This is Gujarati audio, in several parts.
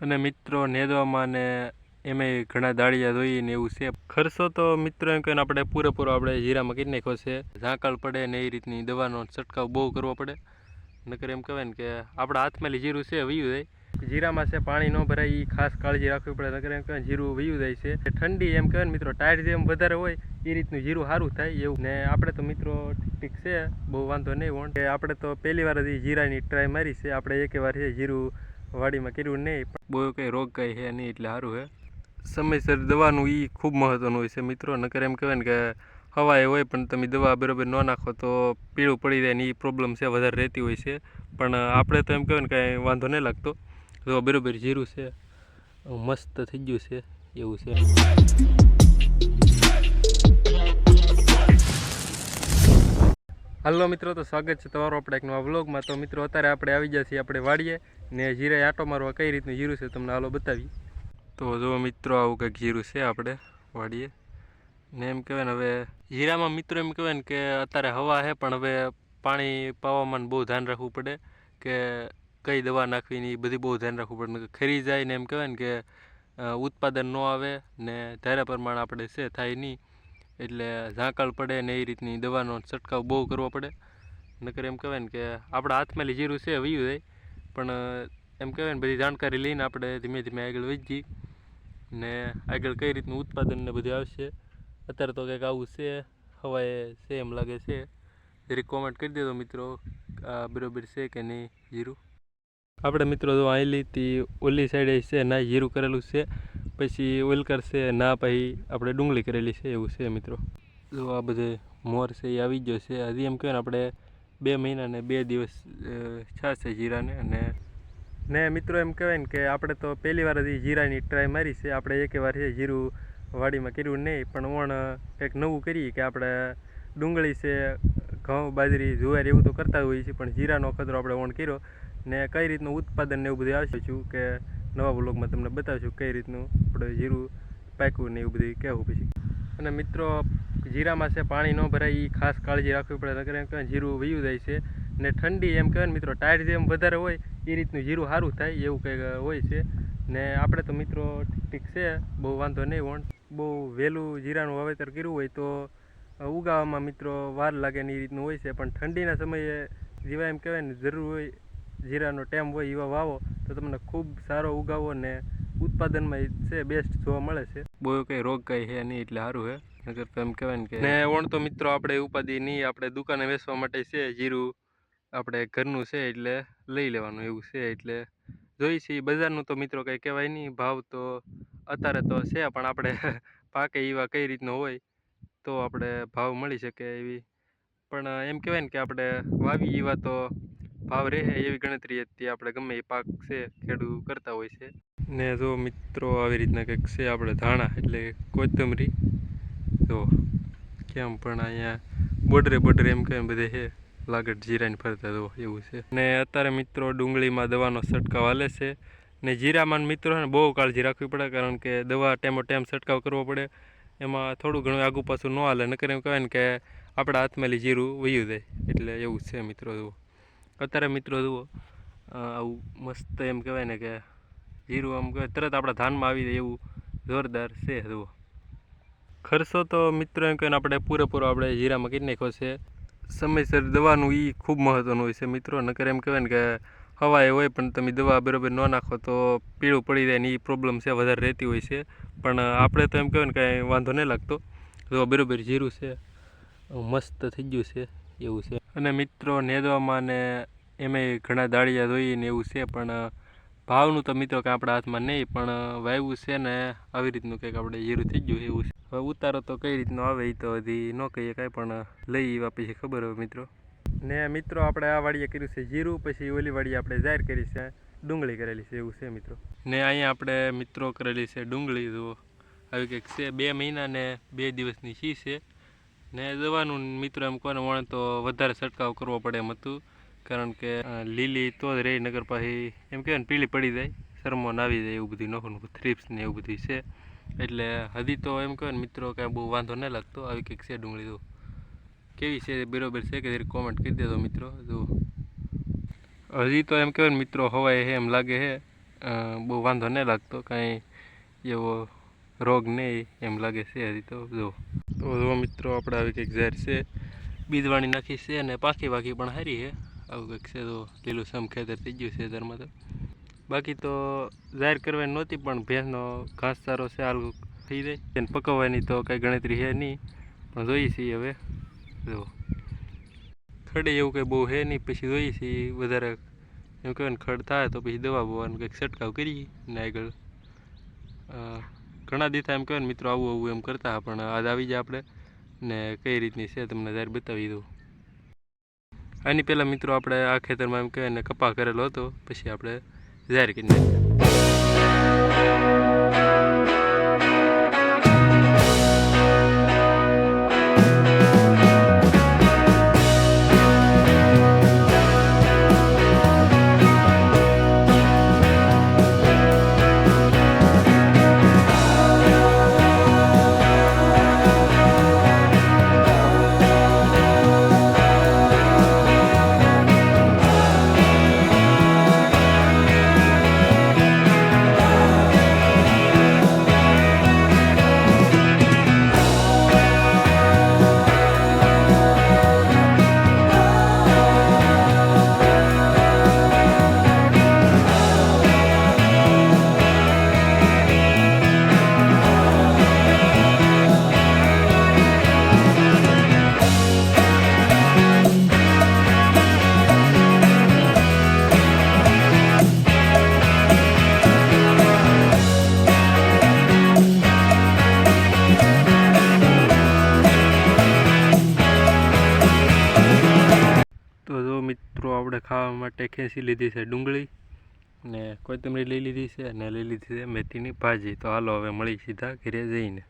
અને મિત્રો નેદવામાં ને એમાંય ઘણા દાળિયા જોઈએ એવું છે. ખર્ચો તો મિત્રો એમ કહીને આપણે પૂરેપૂરો આપણે જીરામાં કરી નાખ્યો છે. ઝાંકાળ પડે ને એ રીતની દવાનો છંટકાવ બહુ કરવો પડે, નકર એમ કહેવાય ને કે આપણા હાથમાં જીરું છે વયું જાય. જીરામાં છે પાણી ન ભરાય એ ખાસ કાળજી રાખવી પડે, નકર એમ કહેવાય જીરું વયું જાય છે. ઠંડી એમ કહેવાય ને મિત્રો ટાયર જેમ વધારે હોય એ રીતનું જીરું સારું થાય એવું. ને આપણે તો મિત્રો ઠીક છે, બહુ વાંધો નહીં હોય કે આપણે તો પહેલી વાર જ જીરાની ટ્રાય મારી છે. આપણે એક વાર છે જીરું વાડીમાં કર્યું નહીં, બહુ કંઈ રોગ કંઈ છે નહીં એટલે સારું છે. સમયસર દવાનું એ ખૂબ મહત્ત્વનું હોય છે મિત્રો, નકર એમ કહેવાય ને કે હવાએ હોય પણ તમે દવા બરાબર ન નાખો તો પીળું પડી જાય ને એ પ્રોબ્લેમ છે વધારે રહેતી હોય છે. પણ આપણે તો એમ કહેવાય ને કાંઈ વાંધો નહીં લાગતો. તો બરાબર જીરું છે, મસ્ત થઈ ગયું છે એવું છે. હાલો મિત્રો, તો સ્વાગત છે તમારું આપણે એક નવા વ્લોગમાં. તો મિત્રો અત્યારે આપણે આવી ગયા છીએ આપણે વાડીએ ને જીરાએ આંટો મારવા કઈ રીતનું જીરું છે તમને હાલો બતાવી. તો જો મિત્રો આવું કંઈક જીરું છે આપણે વાડીએ ને એમ કહેવાય ને હવે જીરામાં મિત્રો એમ કહેવાય ને કે અત્યારે હવા છે પણ હવે પાણી પાવામાં બહુ ધ્યાન રાખવું પડે કે કઈ દવા નાખવી ને એ બધી બહુ ધ્યાન રાખવું પડે. ખરી જાય ને એમ કહેવાય ને કે ઉત્પાદન ન આવે ને ધારા પ્રમાણે આપણે છે થાય નહીં, એટલે ઝાંકાળ પડે ને એ રીતની દવાનો છંટકાવ બહુ કરવો પડે, નકર એમ કહેવાય ને કે આપણા હાથમાં જીરું છે વયું જાય. પણ એમ કહેવાય ને બધી જાણકારી લઈને આપણે ધીમે ધીમે આગળ વધીએ ને આગળ કઈ રીતનું ઉત્પાદન ને બધું આવશે. અત્યારે તો કંઈક આવું છે, હવાએ છે એમ લાગે છે. જરીક કોમેન્ટ કરી દેજો મિત્રો આ બરાબર છે કે નહીં જીરું. આપણે મિત્રો જો અહીંથી ઓલી સાઈડે છે ના જીરું કરેલું છે, પછી ઓલકર છે ના પછી આપણે ડુંગળી કરેલી છે એવું છે મિત્રો. જો આ બધે મોર છે એ આવી ગયો છે. હજી એમ કહેવાય ને આપણે 2 મહિના ને 2 દિવસ થશે જીરાને. અને ને મિત્રો એમ કહેવાય ને કે આપણે તો પહેલી વાર જ જીરાની ટ્રાય મારી છે. આપણે એક વાર છે જીરું વાડીમાં કર્યું નહીં, પણ ઓણ કંઈક નવું કરીએ કે આપણે ડુંગળી છે, ઘઉં, બાજરી, જુવાર એવું તો કરતા હોઈએ છીએ, પણ જીરાનો ખતરો આપણે ઓણ કર્યો ને કઈ રીતનું ઉત્પાદન ને એવું બધું આવશે છું કે નવા વ્લોગમાં તમને બતાવશું કઈ રીતનું આપણે જીરું પાક્યું ને એવું બધું કહેવું પછી. અને મિત્રો જીરામાં છે પાણી ન ભરાય એ ખાસ કાળજી રાખવી પડે, નકર એમ કહેવાય જીરું વયું જાય છે. ને ઠંડી એમ કહેવાય ને મિત્રો ટાયર જેમ વધારે હોય એ રીતનું જીરું સારું થાય એવું કંઈક હોય છે. ને આપણે તો મિત્રો ઠીક છે, બહુ વાંધો નહીં હોય. બહુ વહેલું જીરાનું વાવેતર કર્યું હોય તો ઉગાવામાં મિત્રો વાર લાગે ને એ રીતનું હોય છે. પણ ઠંડીના સમયે જેવા એમ કહેવાય ને જરૂર હોય જીરાનો ટાઈમ હોય એવા વાવો તો તમને ખૂબ સારો ઉગાવો ને ઉત્પાદનમાં છે બેસ્ટ જોવા મળે છે. બહુ કંઈ રોગ કંઈ છે નહીં એટલે સારું છે, નકર તો એમ કહેવાય ને કે ને ઓણ તો મિત્રો આપણે ઉપાધિ નહીં, આપણે દુકાને વેચવા માટે છે જીરું, આપણે ઘરનું છે એટલે લઈ લેવાનું એવું છે. એટલે જોઈ છે બજારનું તો મિત્રો કંઈ કહેવાય નહીં, ભાવ તો અત્યારે તો છે પણ આપણે પાકે એવા કઈ રીતનો હોય તો આપણે ભાવ મળી શકે એવી. પણ એમ કહેવાય ને કે આપણે વાવી એવા તો ભાવ રહે એવી ગણતરી હતી આપણે ગમે એ પાક છે ખેડૂત કરતા હોય છે. ને જો મિત્રો આવી રીતના કંઈક છે આપણે ધાણા એટલે કોથમરી, જો કેમ પણ અહીંયા બોર્ડરે એમ કેમ બધે છે લાગટ જીરાની ફરતા જો એવું છે. ને અત્યારે મિત્રો ડુંગળીમાં દવાનો છંટકાવ હાલે છે ને જીરામાં મિત્રો છે ને બહુ કાળજી રાખવી પડે, કારણ કે દવા ટાઈમ છંટકાવ કરવો પડે. એમાં થોડું ઘણું આગું પાછું ન હાલે, નકર એમ કહેવાય ને કે આપણા હાથમાં જીરું વયું જાય એટલે એવું છે મિત્રો. જુઓ અત્યારે મિત્રો જુઓ આવું મસ્ત એમ કહેવાય ને કે જીરું આમ કહેવાય તરત આપણા ધાનમાં આવી જાય એવું જોરદાર છે. જુઓ ખર્ચો તો મિત્રો એમ કહીને આપણે પૂરેપૂરો આપણે જીરામાં કરી નાખ્યો છે. સમયસર દવાનું એ ખૂબ મહત્ત્વનું હોય છે મિત્રો, નકર એમ કહેવાય ને કે હવાએ હોય પણ તમે દવા બરાબર ન નાખો તો પીળું પડી જાય ને એ પ્રોબ્લેમ છે વધારે રહેતી હોય છે. પણ આપણે તો એમ કહેવાય ને કાંઈ વાંધો નહીં લાગતો. જો બરાબર જીરું છે, મસ્ત થઈ ગયું છે એવું છે. અને મિત્રો નેદવામાં ને એમાંય ઘણા દાળિયા જોઈએ ને એવું છે, પણ ભાવનું તો મિત્રો કાંઈ આપણા હાથમાં નહીં, પણ વાવ્યું છે ને આવી રીતનું કંઈક આપણે જીરું થઈ ગયું એવું છે. હવે ઉતારો તો કઈ રીતનો આવે એ તો હજી ન કહીએ કાંઈ, પણ લઈ એવા પછી ખબર હોય મિત્રો. ને મિત્રો આપણે આ વાડીએ કર્યું છે જીરું, પછી ઓલી વાડીએ આપણે જાહેર કરી છે ડુંગળી કરેલી છે એવું છે મિત્રો. ને અહીંયા આપણે મિત્રો કરેલી છે ડુંગળી, જુઓ આવી કંઈક છે 2 મહિના ને 2 દિવસની સી છે. ને દવાનું મિત્રો એમ કોને વણે તો વધારે છંટકાવ કરવો પડે એમ હતું, કારણ કે લીલી તો જ રહી, નગર પછી એમ કહેવાય ને પીળી પડી જાય, શરમો આવી જાય એવું બધું નોખું થ્રીપ્સ ને એવું બધું છે. એટલે હજી તો એમ કહેવાય ને મિત્રો કાંઈ બહુ વાંધો નહીં લાગતો. આવી કંઈક છે ડુંગળી, જુઓ કેવી છે બરાબર છે કે જરી કોમેન્ટ કરી દેજો મિત્રો. જુઓ હજી તો એમ કહેવાય ને મિત્રો હવાય છે એમ લાગે છે, બહુ વાંધો નહીં લાગતો, કાંઈ એવો રોગ નહીં એમ લાગે છે હજી તો જો મિત્રો આપણે આવી કંઈક ઝેર છે, બીજવાણી નાખી છે અને પાકી પણ સારી છે. આવું કંઈક છે તો લીલું સમ ખેતર થઈ ગયું છે ધરમાં તો. બાકી તો જાહેર કરવાની નહોતી, પણ ભેંસનો ઘાસચારો છે હાલ થઈ જાય એને પકવવાની તો કાંઈ ગણતરી છે નહીં, પણ જોઈએ છીએ હવે. જો ખડે એવું કંઈ બહુ છે નહીં, પછી જોઈએ છીએ વધારે એમ કહેવાય ને ખડ થાય તો પછી દવા બવાનું કંઈક છંટકાવ કરીએ ને આગળ. ઘણા દીધા એમ કહેવાય ને મિત્રો આવું એમ કરતા, પણ આજ આવી જાય આપણે ને કઈ રીતની છે તમને જાહેર બતાવી દઉં. આની પહેલાં મિત્રો આપણે આ ખેતરમાં એમ કહેવાય ને કપા કરેલો હતો, પછી આપણે જાહેર કરી નાખ્યા. મિત્રો આપણે ખાવા માટે ખેંચી લીધી છે ડુંગળી ને કોથમરી લઈ લીધી છે અને લઈ લીધી છે મેથીની ભાજી. તો હાલો હવે મળી સીધા ઘરે જઈને.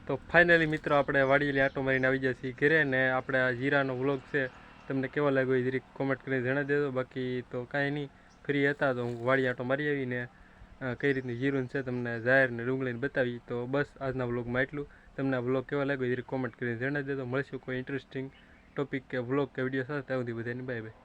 તો ફાઇનલી મિત્રો આપણે વાડીએ આટો મારીને આવી જઈએ છીએ ઘરે, ને આપણે આ જીરાનો વ્લોગ છે તમને કેવો લાગ્યો એ જરીક કોમેન્ટ કરીને જણાવી દેજો. બાકી તો કાંઈ નહીં, ફ્રી હતા તો હું વાડી આટો મારી આવીને કઈ રીતની જીરું છે તમને જાહેર ને ડુંગળીને બતાવી. તો બસ આજના વ્લોગમાં એટલું. તમને આ વ્લોગ કેવો લાગ્યો એ જરીક કોમેન્ટ કરીને જણાવી દેજો. મળીશું કોઈ ઇન્ટરેસ્ટિંગ ટોપિક કે વ્લોગ કે વિડીયો સાથે. ત્યાં સુધી બધાને બાય બાય.